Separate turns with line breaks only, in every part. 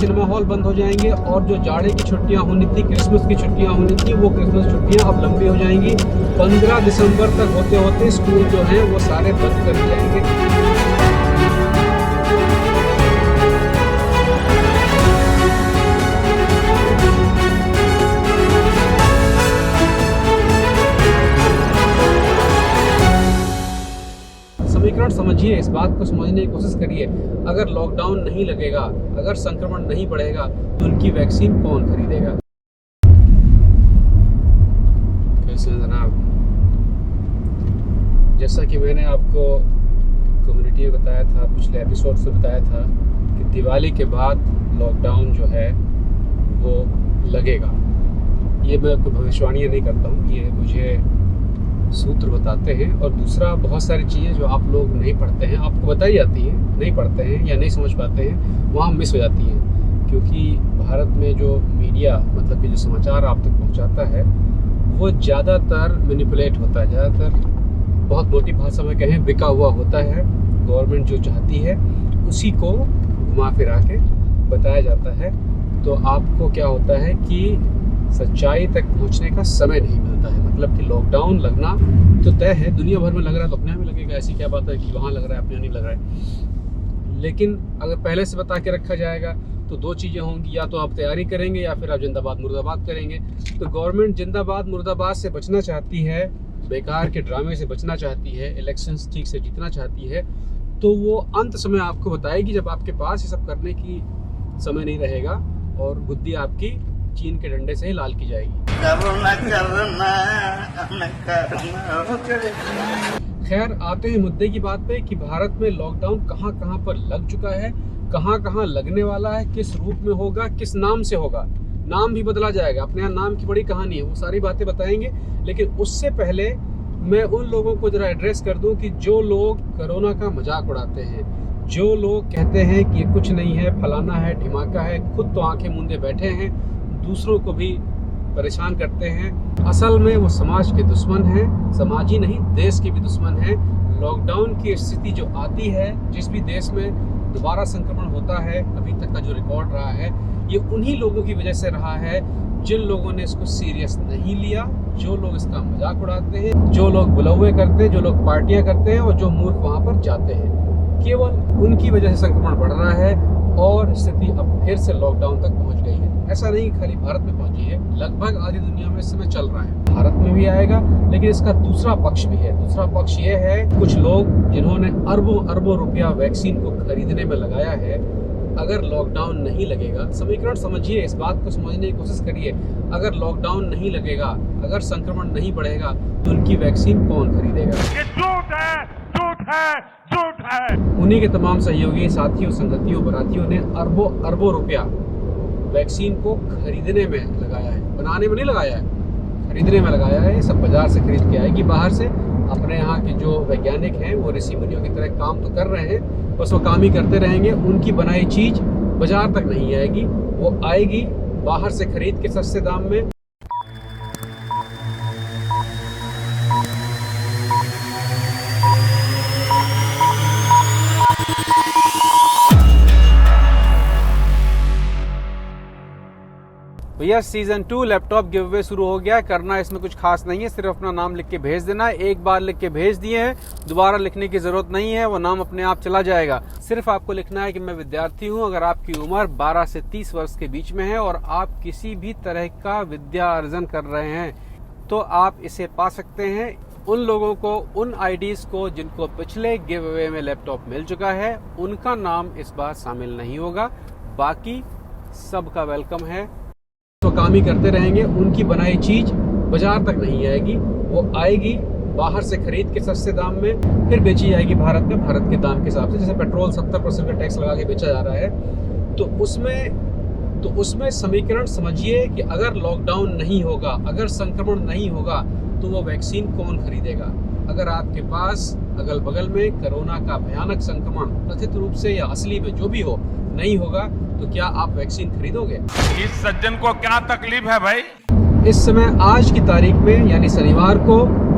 Cinema hall बंद हो जाएंगे और जो जाड़े की छुट्टियां होनी थी, क्रिसमस की छुट्टियां होनी थी, वो क्रिसमस छुट्टियां अब लंबी हो जाएंगी। 15 दिसंबर तक होते होते स्कूल जो हैं वो सारे बंद कर दिए जाएंगे। समीकरण समझिए, इस बात को समझने की कोशिश करिए। अगर लॉकडाउन नहीं लगेगा, अगर संक्रमण नहीं बढ़ेगा, तो उनकी वैक्सीन कौन खरीदेगा? कैसे जनाब, जैसा कि मैंने आपको कम्युनिटी में बताया था, पिछले एपिसोड से बताया था कि दिवाली के बाद लॉकडाउन जो है वो लगेगा। ये मैं कोई भविष्यवाणी नहीं करता हूँ, ये मुझे सूत्र बताते हैं। और दूसरा, बहुत सारी चीज़ें जो आप लोग नहीं पढ़ते हैं, आपको बताई जाती हैं, नहीं पढ़ते हैं या नहीं समझ पाते हैं, वहाँ मिस हो जाती हैं। क्योंकि भारत में जो मीडिया, मतलब कि जो समाचार आप तक पहुँचाता है, वो ज़्यादातर मैनिपुलेट होता है, ज़्यादातर बहुत मोटी भाषा में कहें बिका हुआ होता है। गवर्नमेंट जो चाहती है उसी को घुमा फिरा के बताया जाता है। तो आपको क्या होता है कि सच्चाई तक पहुंचने का समय नहीं मिलता है। मतलब कि लॉकडाउन लगना तो तय है, दुनिया भर में लग रहा है तो अपने यहाँ भी लगेगा। ऐसी क्या बात है कि वहाँ लग रहा है अपने यहाँ नहीं लग रहा है। लेकिन अगर पहले से बता के रखा जाएगा तो दो चीज़ें होंगी, या तो आप तैयारी करेंगे या फिर आप जिंदाबाद मुर्दाबाद करेंगे। तो गवर्नमेंट जिंदाबाद मुर्दाबाद से बचना चाहती है, बेकार के ड्रामे से बचना चाहती है, इलेक्शंस ठीक से जीतना चाहती है। तो वो अंत समय आपको बताएगी जब आपके पास ये सब करने की समय नहीं रहेगा और बुद्धि आपकी चीन के डंडे से ही लाल की जाएगी। खैर, आते हैं मुद्दे की बात पे कि भारत में लॉकडाउन कहाँ कहाँ पर लग चुका है, कहाँ कहाँ लगने वाला है, किस रूप में होगा, किस नाम से होगा। नाम भी बदला जाएगा, अपने यहाँ नाम की बड़ी कहानी है, वो सारी बातें बताएंगे। लेकिन उससे पहले मैं उन लोगों को जरा एड्रेस कर दूं कि जो लोग कोरोना का मजाक उड़ाते हैं, जो लोग कहते हैं कि ये कुछ नहीं है, फलाना है, ढिमाका है, खुद तो आंखें मूंदे बैठे हैं, दूसरों को भी परेशान करते हैं। असल में वो समाज के दुश्मन हैं, समाज ही नहीं देश के भी दुश्मन हैं। लॉकडाउन की स्थिति जो आती है, जिस भी देश में दोबारा संक्रमण होता है, अभी तक का जो रिकॉर्ड रहा है, ये उन्हीं लोगों की वजह से रहा है जिन लोगों ने इसको सीरियस नहीं लिया, जो लोग इसका मजाक उड़ाते हैं, जो लोग बुलौए करते हैं, जो लोग पार्टियां करते हैं और जो मूर्ख वहाँ पर जाते हैं। केवल उनकी वजह से संक्रमण बढ़ रहा है और स्थिति अब फिर से लॉकडाउन तक पहुँच गई है। ऐसा नहीं खाली भारत में पहुंची है, लगभग आधी दुनिया में इस समय चल रहा है। भारत में भी आएगा, लेकिन इसका दूसरा पक्ष भी है। दूसरा पक्ष ये है, कुछ लोग जिन्होंने अरबों अरबों रुपया वैक्सीन को खरीदने में लगाया है, अगर लॉकडाउन नहीं लगेगा, समीकरण समझिए, इस बात को समझने की कोशिश करिए। अगर लॉकडाउन नहीं लगेगा, अगर संक्रमण नहीं बढ़ेगा, तो उनकी वैक्सीन कौन खरीदेगा?
ये झूठ है, झूठ है, झूठ है।
उन्हीं के तमाम सहयोगी, साथियों, संगतियों, बरातियों ने अरबों अरबों रुपया वैक्सीन को खरीदने में लगाया है, बनाने में नहीं लगाया है, खरीदने में लगाया है। सब बाजार से खरीद के आएगी बाहर से। अपने यहाँ के जो वैज्ञानिक हैं वो ऋषि मुनियों की तरह काम तो कर रहे हैं, बस वो काम ही करते रहेंगे। उनकी बनाई चीज़ बाजार तक नहीं आएगी, वो आएगी बाहर से खरीद के सस्ते दाम में। भैया सीजन 2 लैपटॉप गिव अवे शुरू हो गया है। करना इसमें कुछ खास नहीं है, सिर्फ अपना नाम लिख के भेज देना है। एक बार लिख के भेज दिए हैं, दोबारा लिखने की जरूरत नहीं है, वो नाम अपने आप चला जाएगा। सिर्फ आपको लिखना है कि मैं विद्यार्थी हूं। अगर आपकी उम्र 12 से 30 वर्ष के बीच में है और आप किसी भी तरह का विद्या अर्जन कर रहे हैं, तो आप इसे पा सकते हैं। उन लोगों को, उन आईडीज को जिनको पिछले गिव अवे में लैपटॉप मिल चुका है, उनका नाम इस बार शामिल नहीं होगा। बाकी सबका वेलकम है। तो काम ही करते रहेंगे। उनकी बनाई चीज बाजार तक नहीं आएगी, वो आएगी बाहर से खरीद के सस्ते दाम में, फिर बेची जाएगी भारत में भारत के दाम के हिसाब से। जैसे पेट्रोल 70% का टैक्स लगा के बेचा जा रहा है, तो उसमें समीकरण समझिए कि अगर लॉकडाउन नहीं होगा, अगर संक्रमण नहीं होगा, तो वो वैक्सीन कौन खरीदेगा? अगर आपके पास अगल बगल में कोरोना का भयानक संक्रमण कथित रूप से या असली में जो भी हो नहीं होगा, तो क्या आप वैक्सीन खरीदोगे?
इस सज्जन को क्या तकलीफ है भाई?
इस समय आज की तारीख में यानी शनिवार को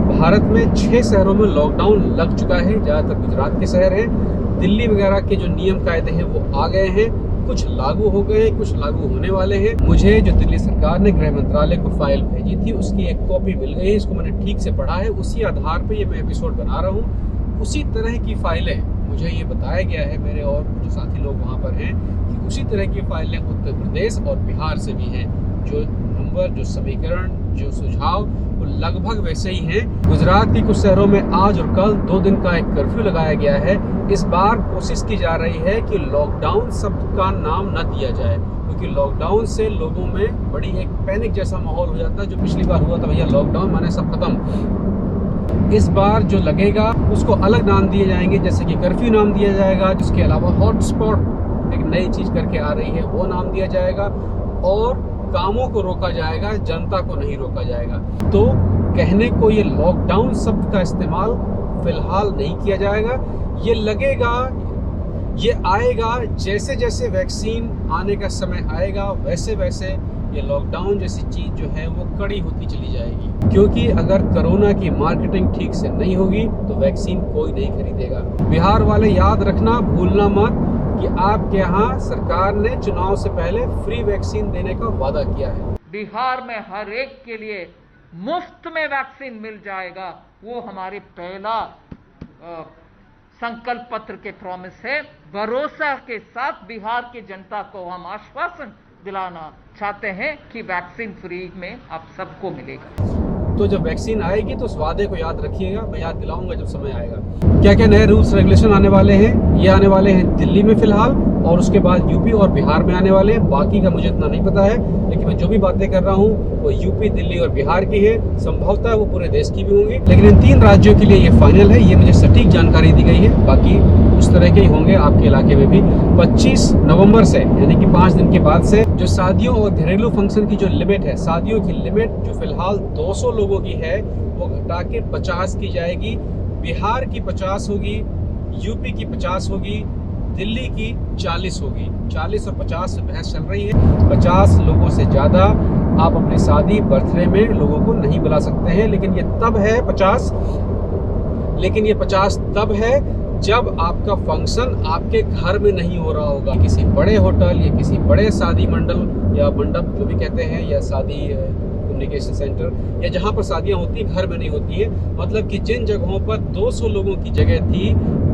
भारत में 6 शहरों में लॉकडाउन लग चुका है। ज़्यादातर गुजरात के शहर हैं। दिल्ली वगैरह के जो नियम कायदे हैं वो आ गए हैं। कुछ लागू हो गए, कुछ लागू होने वाले हैं। मुझे जो दिल्ली सरकार ने गृह मंत्रालय को फाइल भेजी थी उसकी एक कॉपी मिल गई है, इसको मैंने ठीक से पढ़ा है, उसी आधार पे ये मैं एपिसोड बना रहा हूँ। उसी तरह की फाइलें मुझे ये बताया गया है, मेरे और जो साथी लोग वहाँ पर हैं, कि उसी तरह की फाइलें उत्तर प्रदेश और बिहार से भी हैं। जो नंबर, जो समीकरण, जो सुझाव वो लगभग वैसे ही हैं। गुजरात के कुछ शहरों में आज और कल 2 दिन का एक कर्फ्यू लगाया गया है। इस बार कोशिश की जा रही है कि लॉकडाउन शब्द का नाम न दिया जाए, क्योंकि लॉकडाउन से लोगों में बड़ी एक पैनिक जैसा माहौल हो जाता है। जो पिछली बार हुआ था, भैया लॉकडाउन माने सब खत्म। इस बार जो लगेगा उसको अलग नाम दिए जाएंगे, जैसे कि कर्फ्यू नाम दिया जाएगा। जिसके अलावा हॉटस्पॉट एक नई चीज़ करके आ रही है, वो नाम दिया जाएगा। और कामों को रोका जाएगा, जनता को नहीं रोका जाएगा। तो कहने को ये लॉकडाउन शब्द का इस्तेमाल फिलहाल नहीं किया जाएगा। ये लगेगा, ये आएगा, जैसे जैसे वैक्सीन आने का समय आएगा वैसे वैसे ये लॉकडाउन जैसी चीज़ जो है वो कड़ी होती चली जाएगी। क्योंकि अगर कोरोना की मार्केटिंग ठीक से नहीं होगी तो वैक्सीन कोई नहीं खरीदेगा। बिहार वाले याद रखना, भूलना मत कि आपके यहाँ सरकार ने चुनाव से पहले फ्री वैक्सीन देने का वादा किया है।
बिहार में हर एक के लिए मुफ्त में वैक्सीन मिल जाएगा, वो हमारे पहला संकल्प पत्र के प्रॉमिस है। भरोसा के साथ बिहार की जनता को हम आश्वासन दिलाना चाहते हैं कि वैक्सीन फ्री में आप सबको मिलेगा।
तो जब वैक्सीन आएगी तो उस वादे को याद रखिएगा, मैं याद दिलाऊंगा जब समय आएगा। क्या क्या नए रूल्स रेगुलेशन आने वाले हैं, ये आने वाले हैं दिल्ली में फिलहाल, और उसके बाद यूपी और बिहार में आने वाले हैं। बाकी का मुझे इतना नहीं पता है, लेकिन मैं जो भी बातें कर रहा हूँ वो यूपी, दिल्ली और बिहार की है। संभवतः वो पूरे देश की भी होंगी, लेकिन इन 3 राज्यों के लिए ये फाइनल है। ये मुझे सटीक जानकारी दी गई है, बाकी उस तरह के ही होंगे आपके इलाके में भी। 25 नवंबर से, यानी कि 5 दिन के बाद से, जो शादियों और घरेलू फंक्शन की जो लिमिट है, शादियों की लिमिट जो फिलहाल 200 लोगों की है, वो घटा के 50 की जाएगी। बिहार की 50 होगी, यूपी की 50 होगी, दिल्ली की 40 होगी। 40 और 50 बहस चल रही है। 50 लोगों से ज़्यादा आप अपनी शादी, बर्थडे में लोगों को नहीं बुला सकते हैं। लेकिन ये तब है 50, लेकिन ये 50 तब है जब आपका फंक्शन आपके घर में नहीं हो रहा होगा, किसी बड़े होटल या किसी बड़े शादी मंडल या मंडप जो भी कहते हैं, या शादी कम्युनिकेशन सेंटर, या जहाँ पर शादियाँ होती हैं, घर में नहीं होती है। मतलब कि जिन जगहों पर 200 लोगों की जगह थी,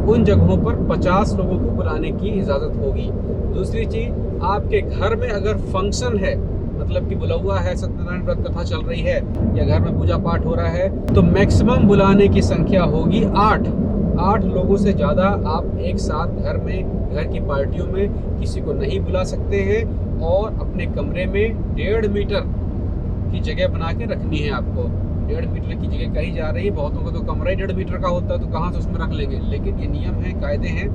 उन जगहों पर 50 लोगों को बुलाने की इजाज़त होगी। दूसरी चीज़, आपके घर में अगर फंक्शन है, मतलब कि बुला हुआ है, सत्यनारायण व्रत कथा चल रही है या घर में पूजा पाठ हो रहा है, तो मैक्सिमम बुलाने की संख्या होगी 8 लोगों से ज़्यादा आप एक साथ घर में, घर की पार्टियों में किसी को नहीं बुला सकते हैं। और अपने कमरे में 1.5 मीटर की जगह बना के रखनी है आपको। 1.5 मीटर की जगह कही जा रही है, बहुतों को तो कमरा ही 1.5 मीटर का होता है, तो कहाँ से उसमें रख लेंगे। लेकिन ये नियम है, कायदे हैं।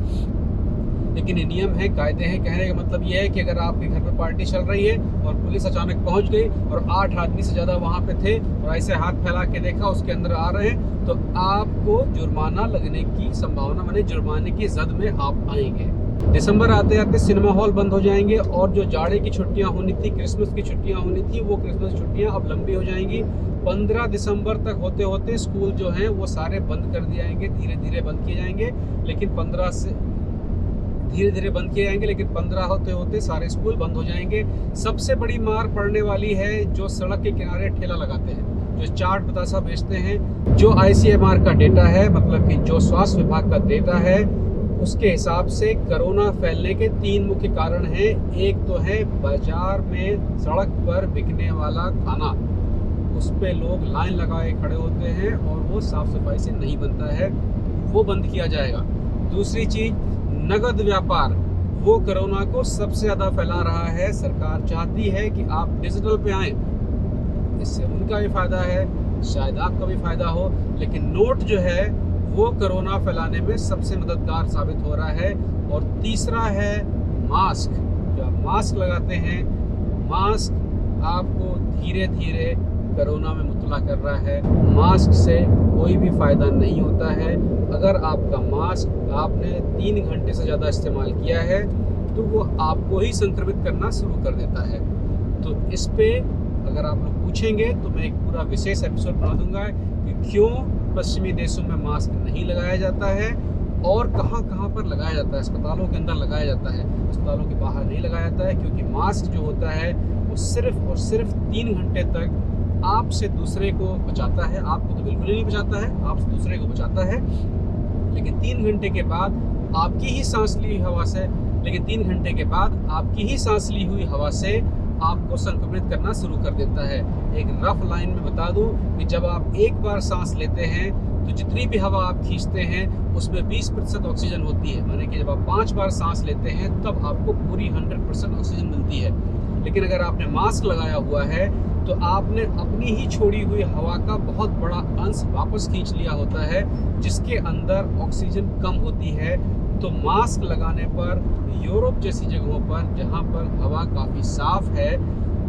लेकिन ये नियम है, कायदे हैं, कहने का मतलब ये है कि अगर आपके घर में पार्टी चल रही है और पुलिस अचानक पहुंच गई और 8 आदमी से ज़्यादा वहाँ पे थे और ऐसे हाथ फैला के देखा उसके अंदर आ रहे हैं, तो आपको जुर्माना लगने की संभावना, माने जुर्माने की जद में आप आएंगे। दिसंबर आते आते सिनेमा हॉल बंद हो जाएंगे, और जो जाड़े की छुट्टियां होनी थी, क्रिसमस की छुट्टियां होनी थी, वो क्रिसमस छुट्टियां अब लंबी हो जाएंगी। 15 दिसंबर तक होते होते स्कूल जो हैं वो सारे बंद कर दिए जाएंगे, धीरे धीरे बंद किए जाएंगे। लेकिन 15 से धीरे धीरे बंद किए जाएंगे, लेकिन 15 होते होते सारे स्कूल बंद हो जाएंगे। सबसे बड़ी मार पड़ने वाली है जो सड़क के किनारे ठेला लगाते हैं, जो चाट बतासा बेचते हैं। जो ICMR का डेटा है, मतलब कि जो स्वास्थ्य विभाग का डेटा है, उसके हिसाब से कोरोना फैलने के 3 मुख्य कारण हैं। एक तो है बाजार में, सड़क पर बिकने वाला खाना, उस पे लोग लाइन लगाए खड़े होते हैं और वो साफ सफाई से नहीं बनता है, वो बंद किया जाएगा। दूसरी चीज़, नगद व्यापार, वो कोरोना को सबसे ज़्यादा फैला रहा है। सरकार चाहती है कि आप डिजिटल पे आएँ, इससे उनका भी फ़ायदा है, शायद आपका भी फ़ायदा हो। लेकिन नोट जो है वो कोरोना फैलाने में सबसे मददगार साबित हो रहा है। और तीसरा है मास्क। जो आप मास्क लगाते हैं, मास्क आपको धीरे धीरे कोरोना में मुब्तला कर रहा है। मास्क से कोई भी फ़ायदा नहीं होता है। अगर आपका मास्क आपने 3 घंटे से ज़्यादा इस्तेमाल किया है तो वो आपको ही संक्रमित करना शुरू कर देता है। तो इस पे अगर आप लोग पूछेंगे तो मैं एक पूरा विशेष एपिसोड बना दूंगा कि क्यों पश्चिमी देशों में मास्क नहीं लगाया जाता है और कहाँ कहाँ पर लगाया जाता है, अस्पतालों के अंदर लगाया जाता है। अस्पतालों के बाहर नहीं लगाया जाता है, क्योंकि मास्क जो होता है वो सिर्फ और सिर्फ 3 घंटे तक आपसे दूसरे को बचाता है। आपको तो बिल्कुल ही नहीं बचाता है, आपसे दूसरे को बचाता है, लेकिन 3 घंटे के बाद आपकी ही सांस ली हवा से हवा से आपको संक्रमित करना शुरू कर देता है। एक रफ लाइन में बता दूं कि जब आप एक बार सांस लेते हैं तो जितनी भी हवा आप खींचते हैं उसमें 20% ऑक्सीजन होती है, माने कि जब आप 5 बार सांस लेते हैं तब आपको पूरी 100% ऑक्सीजन मिलती है। लेकिन अगर आपने मास्क लगाया हुआ है तो आपने अपनी ही छोड़ी हुई हवा का बहुत बड़ा अंश वापस खींच लिया होता है, जिसके अंदर ऑक्सीजन कम होती है। तो मास्क लगाने पर यूरोप जैसी जगहों पर जहां पर हवा काफ़ी साफ है,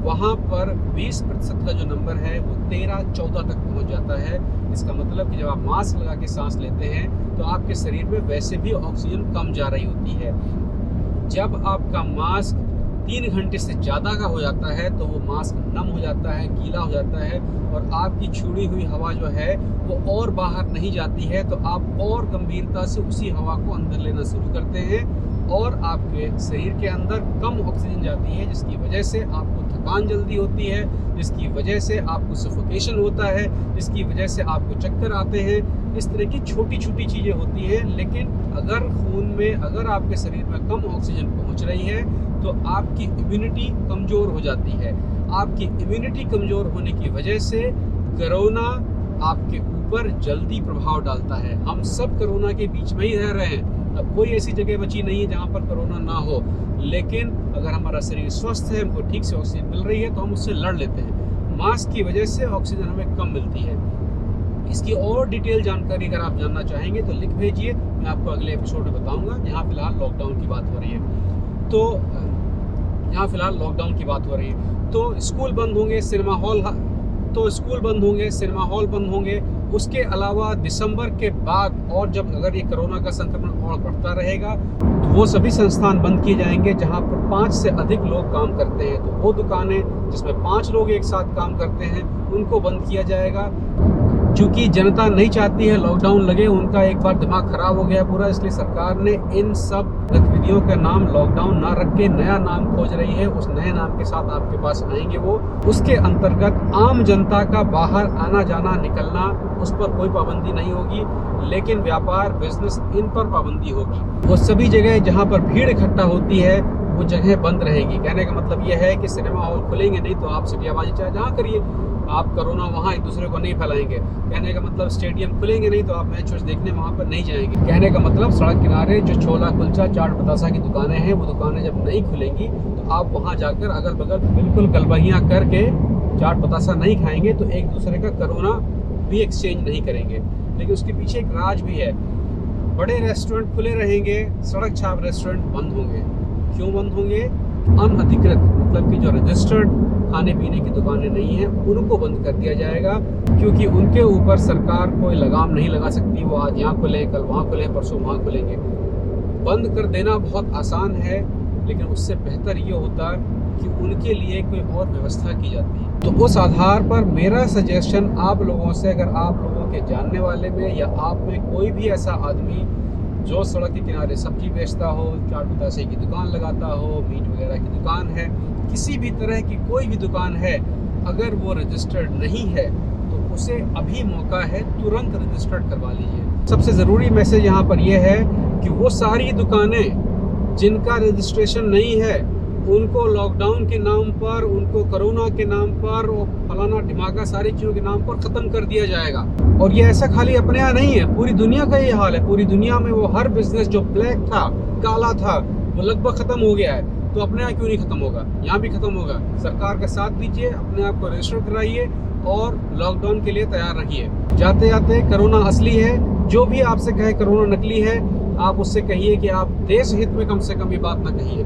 वहां पर 20% का जो नंबर है वो 13-14 तक पहुंच जाता है। इसका मतलब कि जब आप मास्क लगा के सांस लेते हैं तो आपके शरीर में वैसे भी ऑक्सीजन कम जा रही होती है। जब आपका मास्क 3 घंटे से ज़्यादा का हो जाता है तो वो मास्क नम हो जाता है, गीला हो जाता है, और आपकी छोड़ी हुई हवा जो है वो और बाहर नहीं जाती है। तो आप और गंभीरता से उसी हवा को अंदर लेना शुरू करते हैं और आपके शरीर के अंदर कम ऑक्सीजन जाती है, जिसकी वजह से आपको थकान जल्दी होती है, जिसकी वजह से आपको सफोकेशन होता है, जिसकी वजह से आपको चक्कर आते हैं। इस तरह की छोटी छोटी चीज़ें होती हैं। लेकिन अगर खून में, अगर आपके शरीर में कम ऑक्सीजन पहुंच रही है तो आपकी इम्यूनिटी कमज़ोर हो जाती है। आपकी इम्यूनिटी कमज़ोर होने की वजह से कोरोना आपके ऊपर जल्दी प्रभाव डालता है। हम सब कोरोना के बीच में ही रह रहे हैं। अब कोई ऐसी जगह बची नहीं है जहाँ पर कोरोना ना हो, लेकिन अगर हमारा शरीर स्वस्थ है, हमको ठीक से ऑक्सीजन मिल रही है तो हम उससे लड़ लेते हैं। मास्क की वजह से ऑक्सीजन हमें कम मिलती है। इसकी और डिटेल जानकारी अगर आप जानना चाहेंगे तो लिख भेजिए, मैं आपको अगले एपिसोड में बताऊंगा। यहाँ फिलहाल लॉकडाउन की बात हो रही है तो स्कूल बंद होंगे, सिनेमा हॉल बंद होंगे। उसके अलावा दिसंबर के बाद, और जब अगर ये कोरोना का संक्रमण और बढ़ता रहेगा तो वो सभी संस्थान बंद किए जाएंगे जहां पर 5 से अधिक लोग काम करते हैं। तो वो दुकानें जिसमें 5 लोग एक साथ काम करते हैं उनको बंद किया जाएगा। चूँकि जनता नहीं चाहती है लॉकडाउन लगे, उनका एक बार दिमाग खराब हो गया पूरा, इसलिए सरकार ने इन सब गतिविधियों का नाम लॉकडाउन ना रख के नया नाम खोज रही है। उस नए नाम के साथ आपके पास आएंगे वो। उसके अंतर्गत आम जनता का बाहर आना जाना निकलना, उस पर कोई पाबंदी नहीं होगी, लेकिन व्यापार बिजनेस इन पर पाबंदी होगी। वो सभी जगह जहाँ पर भीड़ इकट्ठा होती है वो जगह बंद रहेगी। कहने का मतलब यह है कि सिनेमा हॉल खुलेंगे नहीं तो आप सिटियाबाजी चाहे जहाँ करिए, आप कोरोना वहाँ एक दूसरे को नहीं फैलाएंगे। कहने का मतलब स्टेडियम खुलेंगे नहीं तो आप मैच देखने वहाँ पर नहीं जाएंगे। कहने का मतलब सड़क किनारे जो छोला कुलचा चाट बतासा की दुकानें हैं, वो दुकानें जब नहीं खुलेंगी तो आप वहाँ जाकर अगल बगल बिल्कुल गलबहियाँ करके चाट बतासा नहीं खाएंगे, तो एक दूसरे का कोरोना भी एक्सचेंज नहीं करेंगे। लेकिन उसके पीछे एक राज भी है। बड़े रेस्टोरेंट खुले रहेंगे, सड़क छाप रेस्टोरेंट बंद होंगे। क्यों बंद होंगे? अनअधिकृत, मतलब कि जो रजिस्टर्ड खाने पीने की दुकानें नहीं हैं उनको बंद कर दिया जाएगा, क्योंकि उनके ऊपर सरकार कोई लगाम नहीं लगा सकती। वो आज यहाँ खुले, कल वहाँ खुले, परसों वहाँ खुलेंगे। बंद कर देना बहुत आसान है, लेकिन उससे बेहतर ये होता कि उनके लिए कोई और व्यवस्था की जाती है। तो उस आधार पर मेरा सजेशन आप लोगों से, अगर आप लोगों के जानने वाले में या आप में कोई भी ऐसा आदमी जो सड़क के किनारे सब्जी बेचता हो, चाट बतासे की दुकान लगाता हो, मीट वगैरह की दुकान है, किसी भी तरह की कोई भी दुकान है, अगर वो रजिस्टर्ड नहीं है तो उसे अभी मौका है, तुरंत रजिस्टर्ड करवा लीजिए। सबसे ज़रूरी मैसेज यहाँ पर यह है कि वो सारी दुकानें जिनका रजिस्ट्रेशन नहीं है उनको लॉकडाउन के नाम पर, उनको कोरोना के नाम पर, और फलाना ढिमाका सारी चीज़ों के नाम पर ख़त्म कर दिया जाएगा। और ये ऐसा खाली अपने यहाँ नहीं है, पूरी दुनिया का ये हाल है। पूरी दुनिया में वो हर बिजनेस जो ब्लैक था, काला था, वो लगभग ख़त्म हो गया है। तो अपने यहाँ क्यों नहीं ख़त्म होगा? यहाँ भी ख़त्म होगा। सरकार का साथ दीजिए, अपने आप को रजिस्टर कराइए और लॉकडाउन के लिए तैयार रहिए। जाते जाते कोरोना असली है, जो भी आपसे कहे कोरोना नकली है, आप उससे कहिए कि आप देश हित में कम से कम ये बात ना कहिए।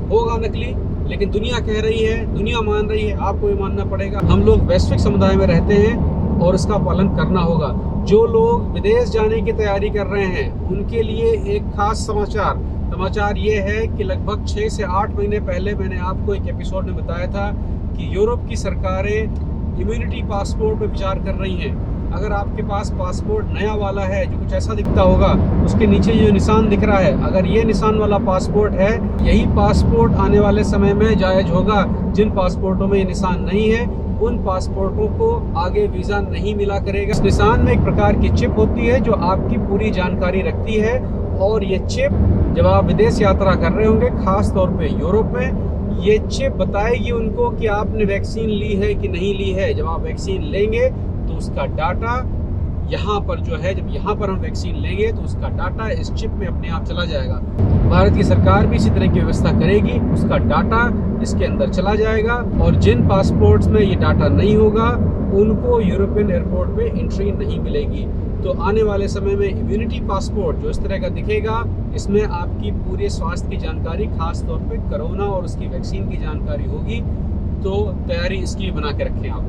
होगा नकली, लेकिन दुनिया कह रही है, दुनिया मान रही है, आपको ये मानना पड़ेगा। हम लोग वैश्विक समुदाय में रहते हैं और इसका पालन करना होगा। जो लोग विदेश जाने की तैयारी कर रहे हैं उनके लिए एक खास समाचार ये है कि लगभग 6 से 8 महीने पहले मैंने आपको एक एपिसोड में बताया था कि यूरोप की सरकारें इम्यूनिटी पासपोर्ट पर विचार कर रही हैं। अगर आपके पास पासपोर्ट नया वाला है जो कुछ ऐसा दिखता होगा, उसके नीचे जो निशान दिख रहा है, अगर ये निशान वाला पासपोर्ट है, यही पासपोर्ट आने वाले समय में जायज होगा। जिन पासपोर्टों में ये निशान नहीं है, उन पासपोर्टों को आगे वीज़ा नहीं मिला करेगा। इस निशान में एक प्रकार की चिप होती है जो आपकी पूरी जानकारी रखती है, और ये चिप जब आप विदेश यात्रा कर रहे होंगे, खास तौर पे यूरोप में, ये चिप बताएगी उनको कि आपने वैक्सीन ली है कि नहीं ली है। जब आप वैक्सीन लेंगे तो उसका डाटा यहाँ पर जो है, जब यहाँ पर हम वैक्सीन लेंगे तो उसका डाटा इस चिप में अपने आप चला जाएगा। भारत की सरकार भी इसी तरह की व्यवस्था करेगी, उसका डाटा इसके अंदर चला जाएगा, और जिन पासपोर्ट्स में ये डाटा नहीं होगा उनको यूरोपियन एयरपोर्ट पे एंट्री नहीं मिलेगी। तो आने वाले समय में इम्यूनिटी पासपोर्ट जो इस तरह का दिखेगा, इसमें आपकी पूरे स्वास्थ्य की जानकारी, खास तौर पे कोरोना और उसकी वैक्सीन की जानकारी होगी। तो तैयारी इसकी बना के रखें आप।